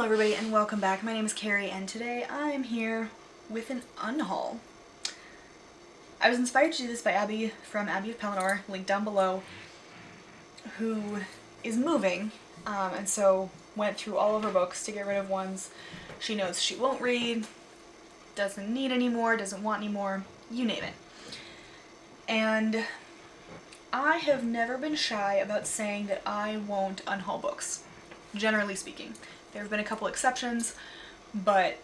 Hello everybody and welcome back. My name is Kari and today I'm here with an unhaul. I was inspired to do this by Abby from Abby of Pelennor, linked down below, who is moving and so went through all of her books to get rid of ones she knows she won't read, doesn't need anymore, doesn't want anymore, you name it. And I have never been shy about saying that I won't unhaul books, generally speaking. There have been a couple exceptions, but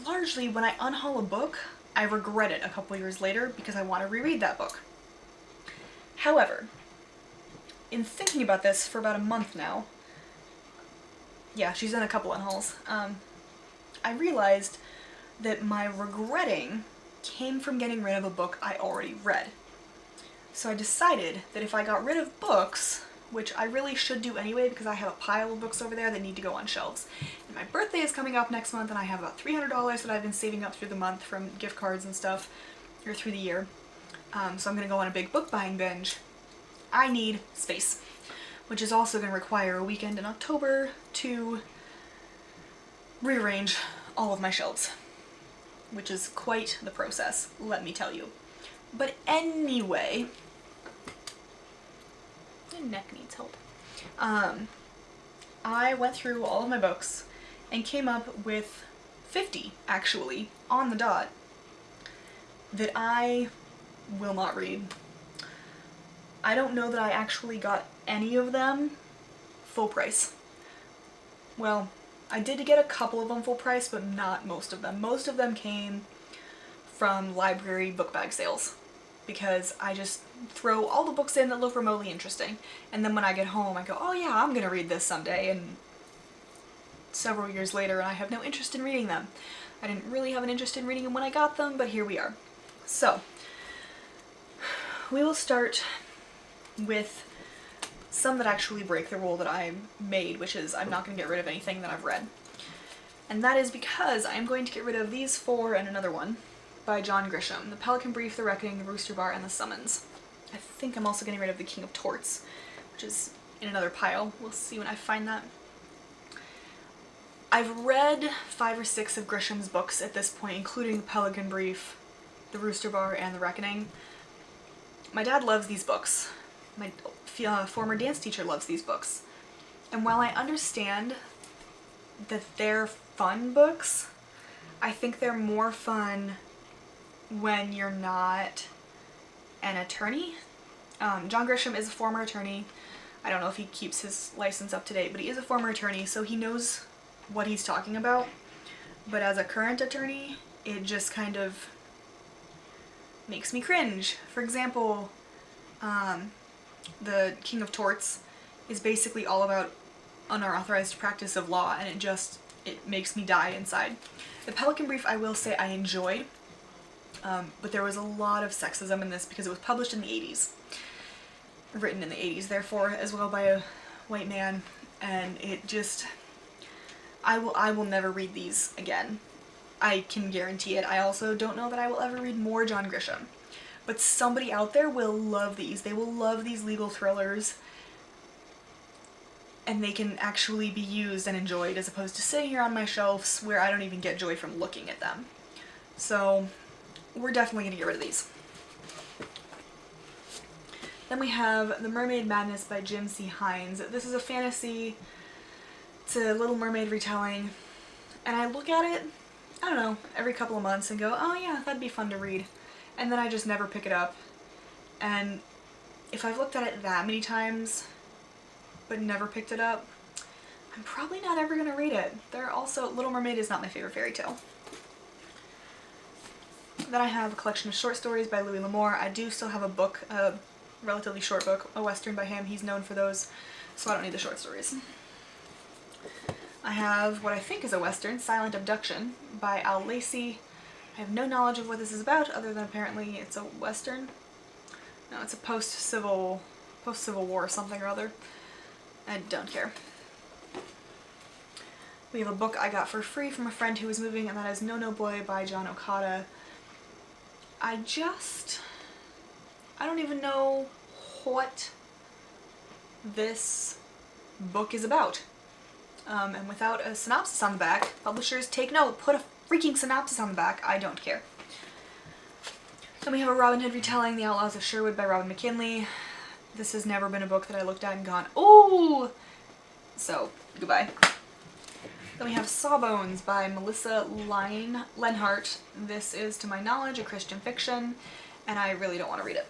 largely when I unhaul a book, I regret it a couple years later because I want to reread that book. However, in thinking about this for about a month now, yeah, she's done a couple unhauls, I realized that my regretting came from getting rid of a book I already read. So I decided that if I got rid of books, which I really should do anyway because I have a pile of books over there that need to go on shelves. And my birthday is coming up next month and I have about $300 that I've been saving up through the month from gift cards and stuff, or through the year. So I'm going to go on a big book buying binge. I need space, which is also going to require a weekend in October to rearrange all of my shelves, which is quite the process, let me tell you. But anyway, my neck needs help. I went through all of my books and came up with 50, actually, on the dot, that I will not read. I don't know that I actually got any of them full price. Well, I did get a couple of them full price, but not most of them. Most of them came from library book bag sales, because I just throw all the books in that look remotely interesting, and then when I get home I go, oh yeah, I'm gonna read this someday, and several years later I have no interest in reading them. I didn't really have an interest in reading them when I got them, but here we are. So, we will start with some that actually break the rule that I made, which is I'm not going to get rid of anything that I've read. And that is because I'm going to get rid of these four and another one by John Grisham. The Pelican Brief, The Reckoning, The Rooster Bar, and The Summons. I think I'm also getting rid of The King of Torts, which is in another pile. We'll see when I find that. I've read 5 or 6 of Grisham's books at this point, including The Pelican Brief, The Rooster Bar, and The Reckoning. My dad loves these books. My former dance teacher loves these books. And while I understand that they're fun books, I think they're more fun when you're not an attorney. John Grisham is a former attorney. I don't know if he keeps his license up to date, but he is a former attorney, so he knows what he's talking about. But as a current attorney, it just kind of makes me cringe. For example, The King of Torts is basically all about unauthorized practice of law, and it makes me die inside. The Pelican Brief, I will say I enjoyed, but there was a lot of sexism in this because it was published in the 80s. Written in the 80s, therefore, as well by a white man, and it just... I will never read these again. I can guarantee it. I also don't know that I will ever read more John Grisham. But somebody out there will love these. They will love these legal thrillers, and they can actually be used and enjoyed as opposed to sitting here on my shelves where I don't even get joy from looking at them. So we're definitely going to get rid of these. Then we have The Mermaid Madness by Jim C. Hines. This is a fantasy. It's a Little Mermaid retelling, and I look at it, I don't know, every couple of months and go, oh yeah, that'd be fun to read. And then I just never pick it up. And if I've looked at it that many times but never picked it up, I'm probably not ever going to read it. Little Mermaid is not my favorite fairy tale. Then I have a collection of short stories by Louis L'Amour. I do still have a book, a relatively short book, a western by him. He's known for those, so I don't need the short stories. I have what I think is a western, Silent Abduction by Al Lacey. I have no knowledge of what this is about, other than apparently it's a western. No, it's a post-Civil War something or other. I don't care. We have a book I got for free from a friend who was moving, and that is No No Boy by John Okada. I don't even know what this book is about. and without a synopsis on the back. Publishers, take note, put a freaking synopsis on the back. I don't care. Then we have a Robin Hood retelling, The Outlaws of Sherwood by Robin McKinley. This has never been a book that I looked at and gone, ooh! So, goodbye. Then we have Sawbones by Melissa Lenhart. This is, to my knowledge, a Christian fiction, and I really don't want to read it.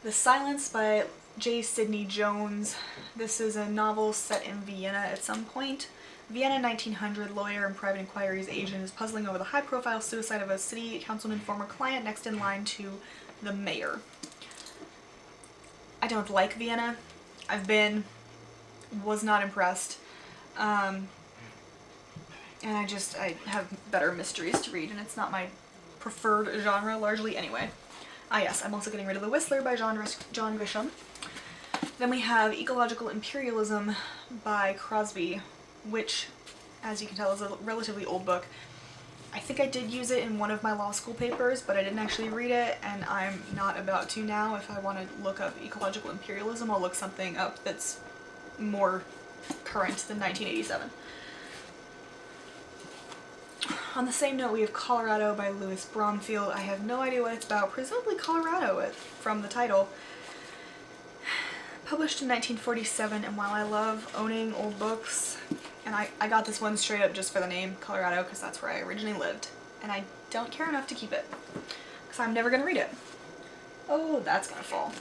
The Silence by J. Sidney Jones. This is a novel set in Vienna at some point. Vienna, 1900, lawyer and private inquiry's agent is puzzling over the high-profile suicide of a city councilman former client next in line to the mayor. I don't like Vienna. I've been, was not impressed. And I have better mysteries to read, and it's not my preferred genre largely anyway. Ah yes, I'm also getting rid of The Whistler by John Grisham. Then we have Ecological Imperialism by Crosby, which, as you can tell, is a relatively old book. I think I did use it in one of my law school papers, but I didn't actually read it, and I'm not about to now. If I want to look up ecological imperialism, I'll look something up that's more current than 1987. On the same note, we have Colorado by Louis Bromfield. I have no idea what it's about, presumably Colorado from the title. Published in 1947, and while I love owning old books, and I got this one straight up just for the name, Colorado, because that's where I originally lived, and I don't care enough to keep it, because I'm never going to read it. Oh, that's going to fall.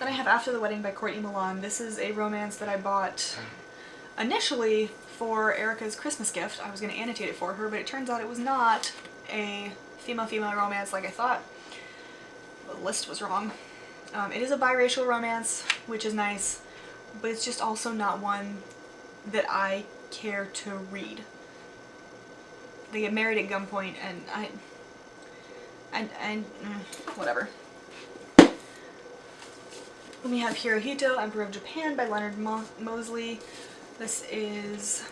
Then I have After the Wedding by Courtney Milan. This is a romance that I bought initially for Erica's Christmas gift. I was going to annotate it for her, but it turns out it was not a female-female romance like I thought. The list was wrong. It is a biracial romance, which is nice, but it's just also not one that I care to read. They get married at gunpoint, and whatever. Then we have Hirohito, Emperor of Japan by Leonard Mosley. This is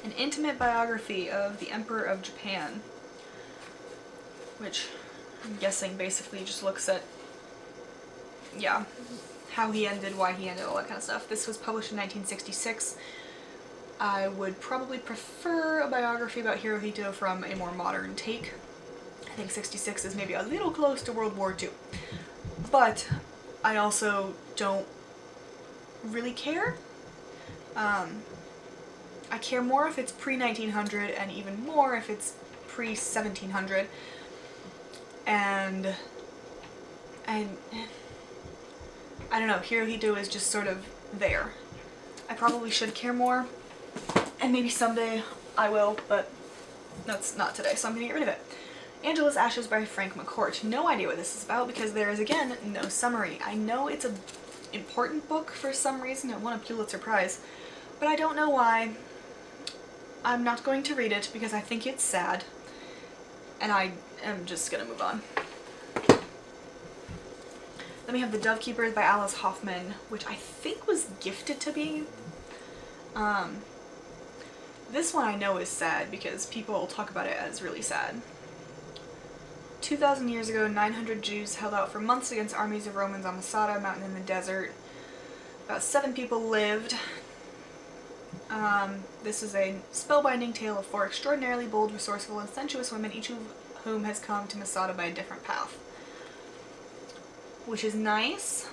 an intimate biography of the Emperor of Japan, which I'm guessing basically just looks at, yeah, how he ended, why he ended, all that kind of stuff. This was published in 1966. I would probably prefer a biography about Hirohito from a more modern take. I think 66 is maybe a little close to World War II. But I also don't really care. I care more if it's pre-1900 and even more if it's pre-1700. And I don't know, Hirohito is just sort of there. I probably should care more, and maybe someday I will, but that's not today, so I'm gonna get rid of it. Angela's Ashes by Frank McCourt. No idea what this is about because there is, again, no summary. I know it's an important book for some reason. It won a Pulitzer Prize, but I don't know why. I'm not going to read it because I think it's sad, and I am just gonna move on. Then we have The Dove Keepers by Alice Hoffman, which I think was gifted to me. This one I know is sad because people talk about it as really sad. 2,000 years ago, 900 Jews held out for months against armies of Romans on Masada, a mountain in the desert. About 7 people lived. This is a spellbinding tale of 4 extraordinarily bold, resourceful, and sensuous women, each of whom has come to Masada by a different path. Which is nice,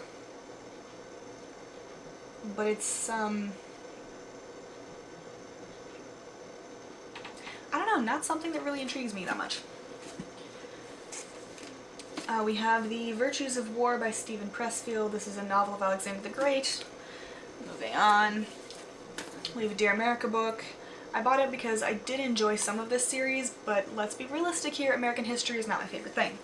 but it's, I don't know, not something that really intrigues me that much. We have The Virtues of War by Stephen Pressfield. This is a novel of Alexander the Great. Moving on. We have a Dear America book. I bought it because I did enjoy some of this series, but let's be realistic here, American history is not my favorite thing.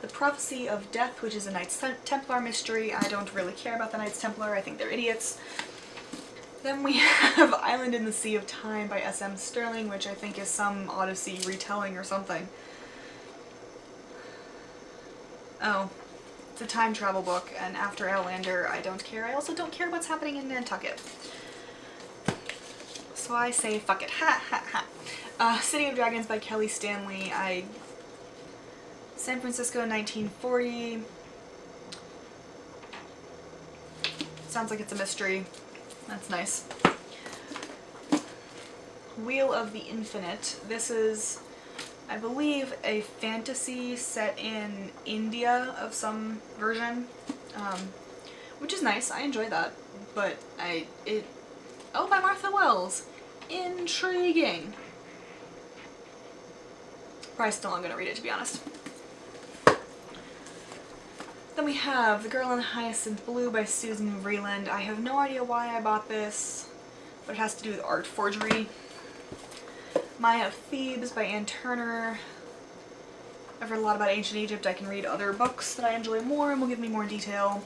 The Prophecy of Death, which is a Knights Templar mystery. I don't really care about the Knights Templar, I think they're idiots. Then we have Island in the Sea of Time by S.M. Sterling, which I think is some Odyssey retelling or something. Oh, it's a time travel book, and after Outlander, I don't care. I also don't care what's happening in Nantucket. So I say fuck it. Ha ha ha. City of Dragons by Kelly Stanley. San Francisco, 1940. Sounds like it's a mystery. That's nice. Wheel of the Infinite. This is, I believe, a fantasy set in India of some version, which is nice. I enjoy that, but oh, by Martha Wells. Intriguing. Probably still not gonna read it, to be honest. Then we have The Girl in Hyacinth Blue by Susan Vreeland. I have no idea why I bought this, but it has to do with art forgery. Maya of Thebes by Anne Turner. I've read a lot about ancient Egypt. I can read other books that I enjoy more and will give me more detail.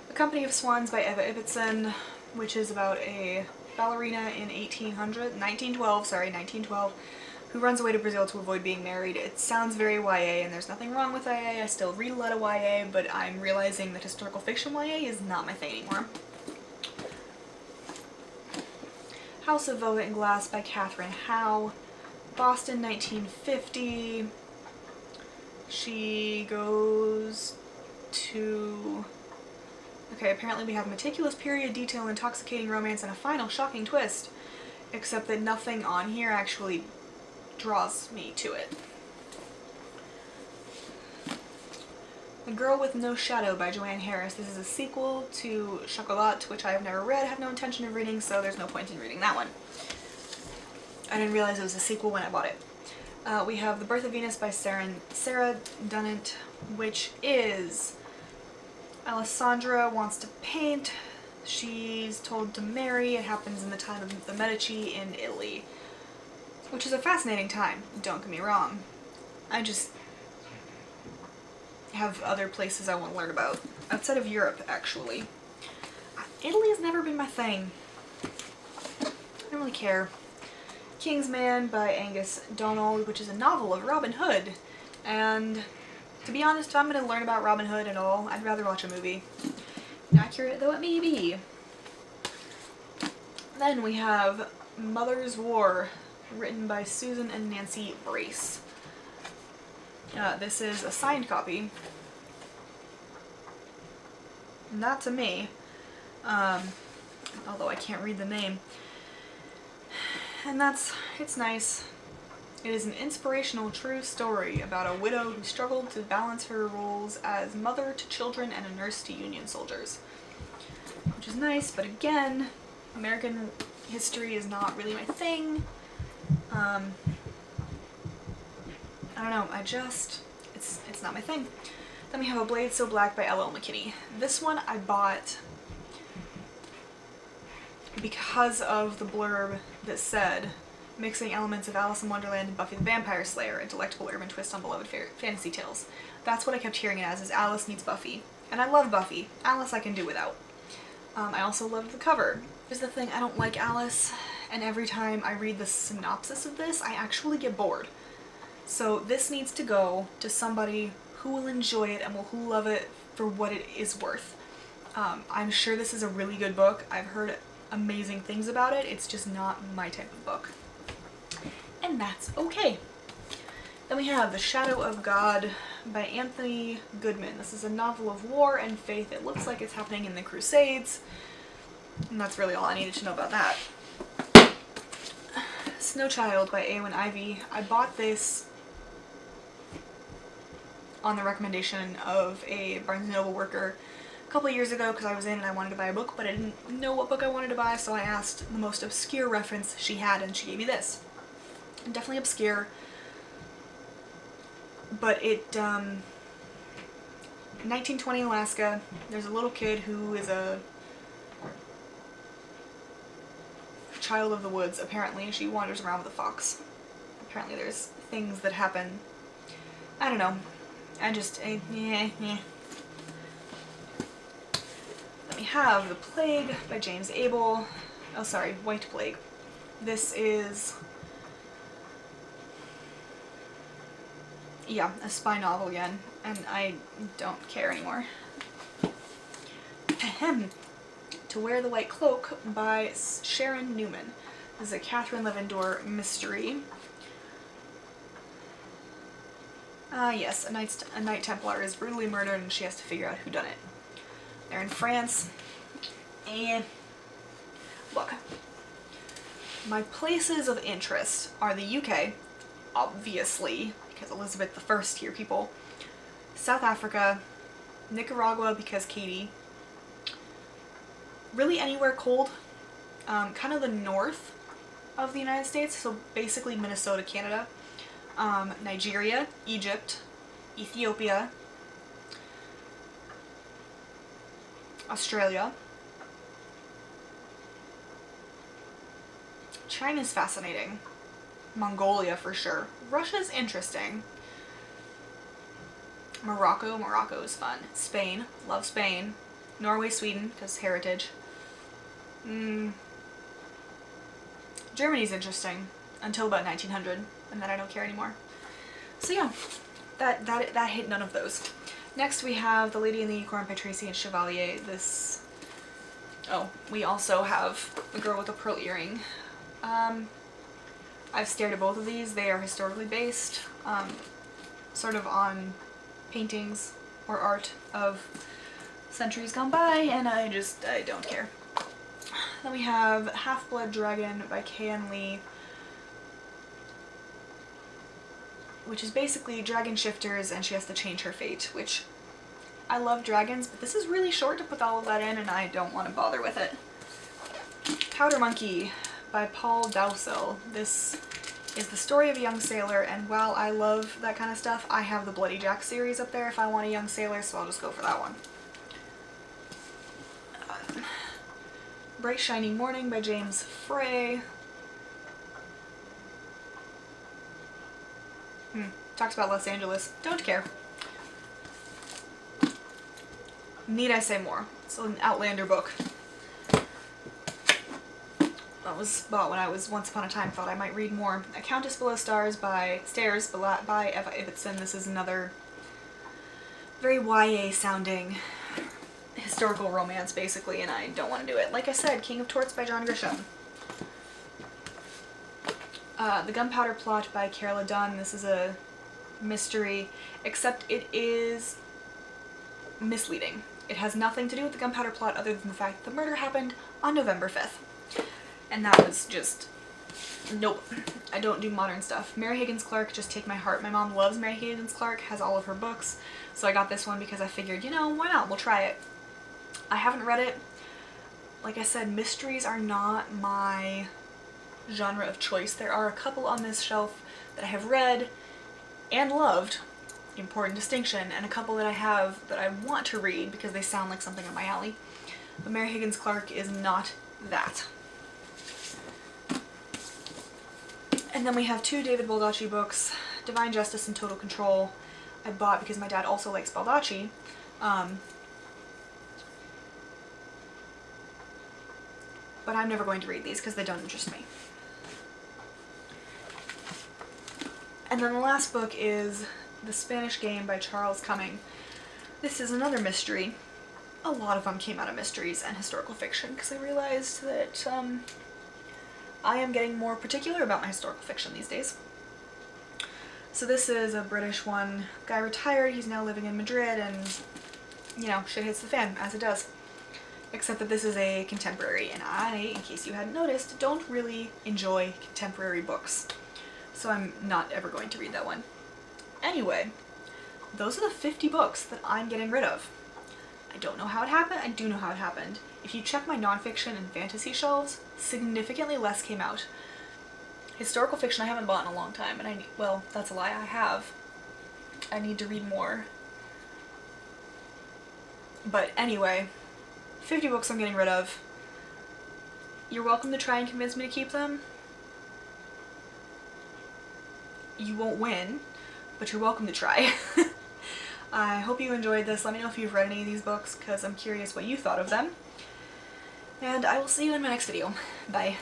The Company of Swans by Eva Ibbotson, which is about a ballerina in 1912, who runs away to Brazil to avoid being married. It sounds very YA, and there's nothing wrong with YA. I still read a lot of YA, but I'm realizing that historical fiction YA is not my thing anymore. House of Velvet and Glass by Catherine Howe. Boston, 1950. She goes to... Okay, apparently we have meticulous period detail, intoxicating romance, and a final shocking twist. Except that nothing on here actually draws me to it. The Girl with No Shadow by Joanne Harris. This is a sequel to Chocolat, which I have never read, have no intention of reading, so there's no point in reading that one. I didn't realize it was a sequel when I bought it. We have The Birth of Venus by Sarah Dunnett, which is... Alessandra wants to paint. She's told to marry. It happens in the time of the Medici in Italy, which is a fascinating time, don't get me wrong. I just have other places I want to learn about. Outside of Europe, actually. Italy has never been my thing. I don't really care. King's Man by Angus Donald, which is a novel of Robin Hood. And to be honest, if I'm going to learn about Robin Hood at all, I'd rather watch a movie. Inaccurate though it may be. Then we have Mother's War, written by Susan and Nancy Brace. This is a signed copy. Not to me, although I can't read the name. And it's nice. It is an inspirational true story about a widow who struggled to balance her roles as mother to children and a nurse to Union soldiers. Which is nice, but again, American history is not really my thing. I don't know, it's not my thing. Then we have A Blade So Black by L.L. McKinney. This one I bought because of the blurb that said, mixing elements of Alice in Wonderland and Buffy the Vampire Slayer, a delectable urban twist on beloved fantasy tales. That's what I kept hearing it as, is Alice meets Buffy. And I love Buffy. Alice I can do without. I also loved the cover. Here's the thing, I don't like Alice, and every time I read the synopsis of this, I actually get bored. So this needs to go to somebody who will enjoy it and who love it for what it is worth. I'm sure this is a really good book. I've heard amazing things about it. It's just not my type of book. And that's okay. Then we have The Shadow of God by Anthony Goodman. This is a novel of war and faith. It looks like it's happening in the Crusades. And that's really all I needed to know about that. Snow Child by Eowyn Ivey. I bought this on the recommendation of a Barnes & Noble worker a couple of years ago because I was in and I wanted to buy a book, but I didn't know what book I wanted to buy, so I asked the most obscure reference she had and she gave me this. Definitely obscure, but it, 1920 Alaska, there's a little kid who is a child of the woods, apparently, and she wanders around with a fox. Apparently there's things that happen. I don't know. I just, Then we have The Plague by James Abel. Oh, sorry, White Plague. This is... yeah, a spy novel again, and I don't care anymore. Ahem. To Wear the White Cloak by Sharon Newman. This is a Catherine Levendore mystery. Yes, a Knight Templar is brutally murdered and she has to figure out who done it. They're in France. And look, my places of interest are the UK, obviously, because Elizabeth I here, people. South Africa, Nicaragua because Katie. Really anywhere cold, kind of the north of the United States, so basically Minnesota, Canada, Nigeria, Egypt, Ethiopia, Australia. China's fascinating. Mongolia for sure. Russia's interesting. Morocco is fun. Spain, love Spain. Norway, Sweden, because heritage. Germany's interesting until about 1900, and then I don't care anymore. So yeah, that hit none of those. Next we have The Lady and the Unicorn by Tracy and Chevalier. This, oh, we also have The Girl with the Pearl Earring. I've stared at both of these. They are historically based, sort of on paintings or art of centuries gone by, and I don't care. Then we have Half-Blood Dragon by K.N. Lee, which is basically dragon shifters and she has to change her fate, which I love dragons, but this is really short to put all of that in and I don't want to bother with it. Powder Monkey by Paul Dowsell. This is the story of a young sailor, and while I love that kind of stuff, I have the Bloody Jack series up there if I want a young sailor, so I'll just go for that one. Bright Shining Morning by James Frey. Talks about Los Angeles. Don't care. Need I say more? It's an Outlander book. That was bought when I was once upon a time thought I might read more. A Countess Below Stars by Eva Ibbotson. This is another very YA sounding historical romance basically, and I don't want to do it. Like I said, King of Torts by John Grisham. The Gunpowder Plot by Carola Dunn. This is a mystery, except it is misleading. It has nothing to do with the Gunpowder Plot other than the fact that the murder happened on November 5th. And that was just, nope. I don't do modern stuff. Mary Higgins Clark, Just Take My Heart. My mom loves Mary Higgins Clark, has all of her books, so I got this one because I figured, you know, why not? We'll try it. I haven't read it. Like I said, mysteries are not my genre of choice. There are a couple on this shelf that I have read and loved, important distinction, and a couple that I have that I want to read because they sound like something up my alley. But Mary Higgins Clark is not that. And then we have two David Baldacci books, Divine Justice and Total Control. I bought because my dad also likes Baldacci. But I'm never going to read these because they don't interest me. And then the last book is The Spanish Game by Charles Cumming. This is another mystery. A lot of them came out of mysteries and historical fiction because I realized that I am getting more particular about my historical fiction these days. So this is a British one. Guy retired, he's now living in Madrid, and, you know, shit hits the fan, as it does. Except that this is a contemporary, and I, in case you hadn't noticed, don't really enjoy contemporary books. So I'm not ever going to read that one. Anyway, those are the 50 books that I'm getting rid of. I don't know how it happened, I do know how it happened. If you check my nonfiction and fantasy shelves, significantly less came out. Historical fiction I haven't bought in a long time, and well, that's a lie, I have. I need to read more. But anyway, 50 books I'm getting rid of. You're welcome to try and convince me to keep them. You won't win, but you're welcome to try. I hope you enjoyed this. Let me know if you've read any of these books, because I'm curious what you thought of them. And I will see you in my next video. Bye.